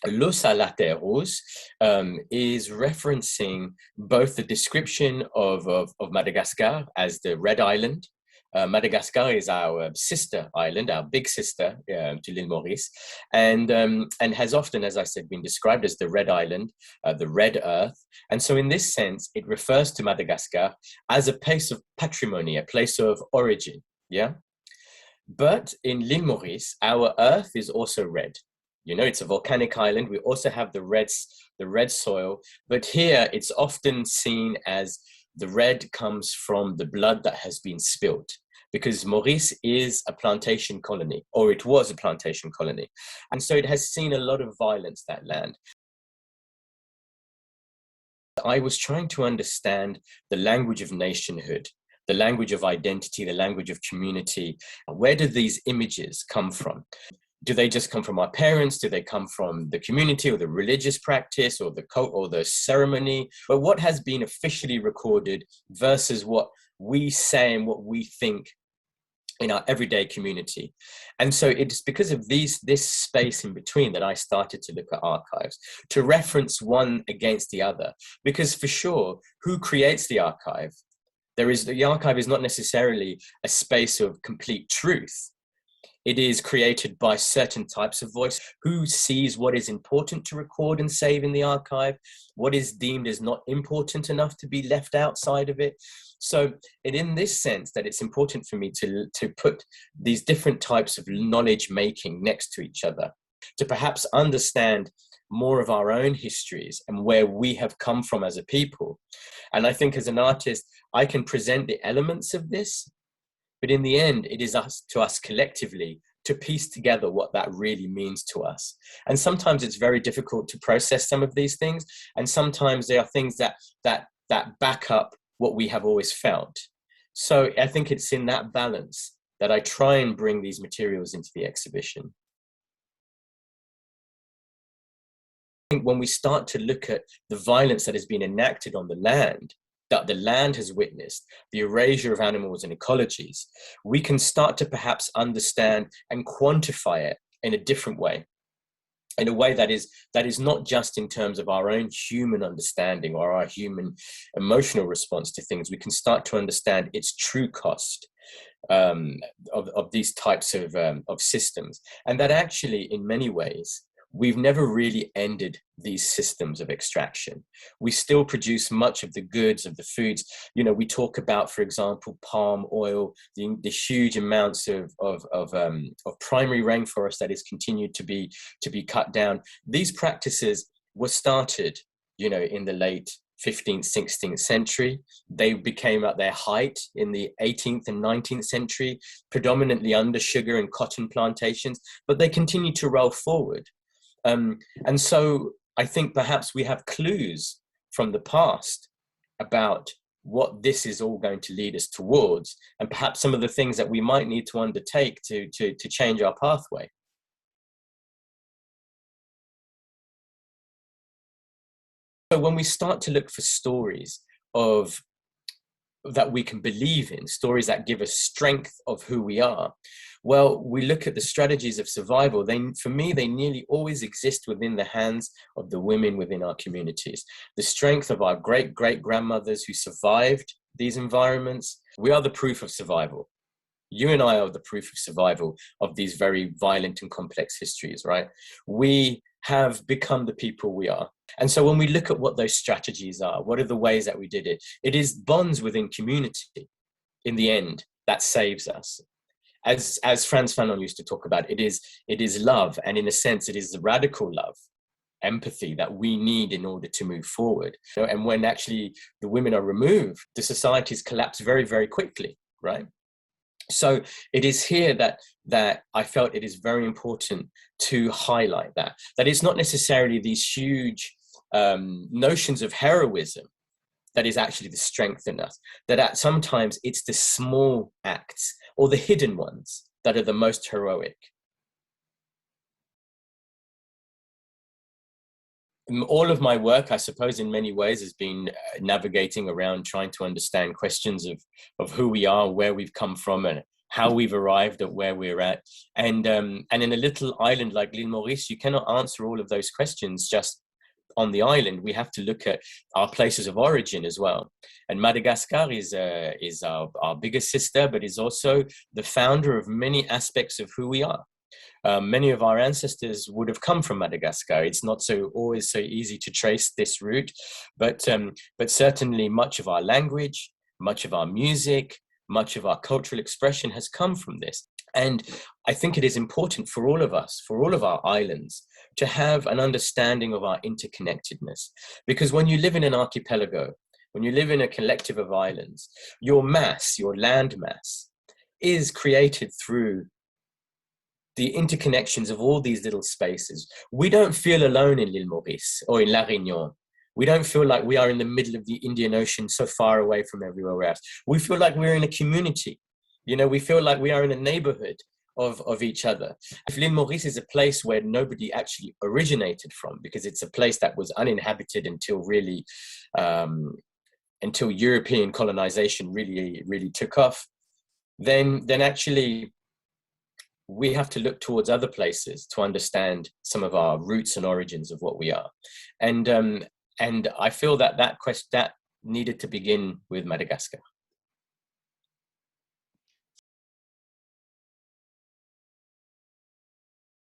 Sur la Terre Rouge is referencing both the description of Madagascar as the Red Island. Madagascar is our sister island, our big sister to l'île Maurice, and has often, as I said, been described as the Red Island, the Red Earth. And so in this sense, it refers to Madagascar as a place of patrimony, a place of origin, yeah? But in l'île Maurice, our earth is also red. You know, it's a volcanic island. We also have the red soil, but here it's often seen as the red comes from the blood that has been spilled, because Maurice is a plantation colony, or it was a plantation colony. And so it has seen a lot of violence, that land. I was trying to understand the language of nationhood, the language of identity, the language of community. Where do these images come from? Do they just come from our parents? Do they come from the community or the religious practice or the cult or the ceremony? But what has been officially recorded versus what we say and what we think in our everyday community? And so it's because of this space in between that I started to look at archives, to reference one against the other. Because for sure, who creates the archive? The archive is not necessarily a space of complete truth. It is created by certain types of voice. Who sees what is important to record and save in the archive? What is deemed as not important enough to be left outside of it? So in this sense that it's important for me to put these different types of knowledge making next to each other, to perhaps understand more of our own histories and where we have come from as a people. And I think as an artist, I can present the elements of this, but in the end, it is up to us collectively to piece together what that really means to us. And sometimes it's very difficult to process some of these things. And sometimes they are things that back up what we have always felt. So I think it's in that balance that I try and bring these materials into the exhibition. I think when we start to look at the violence that has been enacted on the land, that the land has witnessed, the erasure of animals and ecologies, we can start to perhaps understand and quantify it in a different way, in a way that is not just in terms of our own human understanding or our human emotional response to things. We can start to understand its true cost of these types of systems, and that actually, in many ways, we've never really ended these systems of extraction. We still produce much of the goods, of the foods. You know, we talk about, for example, palm oil, the huge amounts of primary rainforest that is continued to be cut down. These practices were started, you know, in the late 15th, 16th century. They became at their height in the 18th and 19th century, predominantly under sugar and cotton plantations, but they continue to roll forward. And so I think perhaps we have clues from the past about what this is all going to lead us towards, and perhaps some of the things that we might need to undertake to change our pathway. So when we start to look for stories that we can believe in, stories that give us strength of who we are, well, we look at the strategies of survival. For me, they nearly always exist within the hands of the women within our communities. The strength of our great-great-grandmothers who survived these environments. We are the proof of survival. You and I are the proof of survival of these very violent and complex histories, right? We have become the people we are. And so when we look at what those strategies are, what are the ways that we did it? It is bonds within community, in the end, that saves us. As Frantz Fanon used to talk about, it is love, and in a sense, it is the radical love, empathy that we need in order to move forward. And when actually the women are removed, the societies collapse very, very quickly, right? So it is here that I felt it is very important to highlight that it's not necessarily these huge notions of heroism that is actually the strength in us, that sometimes it's the small acts or the hidden ones that are the most heroic. All of my work, I suppose, in many ways has been navigating around trying to understand questions of who we are, where we've come from, and how we've arrived at where we're at. And in a little island like l'île Maurice, you cannot answer all of those questions just on the island. We have to look at our places of origin as well. And Madagascar is our biggest sister, but is also the founder of many aspects of who we are. Many of our ancestors would have come from Madagascar. It's not always so easy to trace this route, but certainly much of our language, much of our music, much of our cultural expression has come from this. And I think it is important for all of us, for all of our islands, to have an understanding of our interconnectedness. Because when you live in an archipelago, when you live in a collective of islands, your mass, your land mass, is created through the interconnections of all these little spaces. We don't feel alone in l'île Maurice or in La Réunion. We don't feel like we are in the middle of the Indian Ocean, so far away from everywhere else. We feel like we're in a community. You know, we feel like we are in a neighborhood of each other. If l'île Maurice is a place where nobody actually originated from, because it's a place that was uninhabited until really, until European colonization really took off, then actually we have to look towards other places to understand some of our roots and origins of what we are. And I feel that that needed to begin with Madagascar.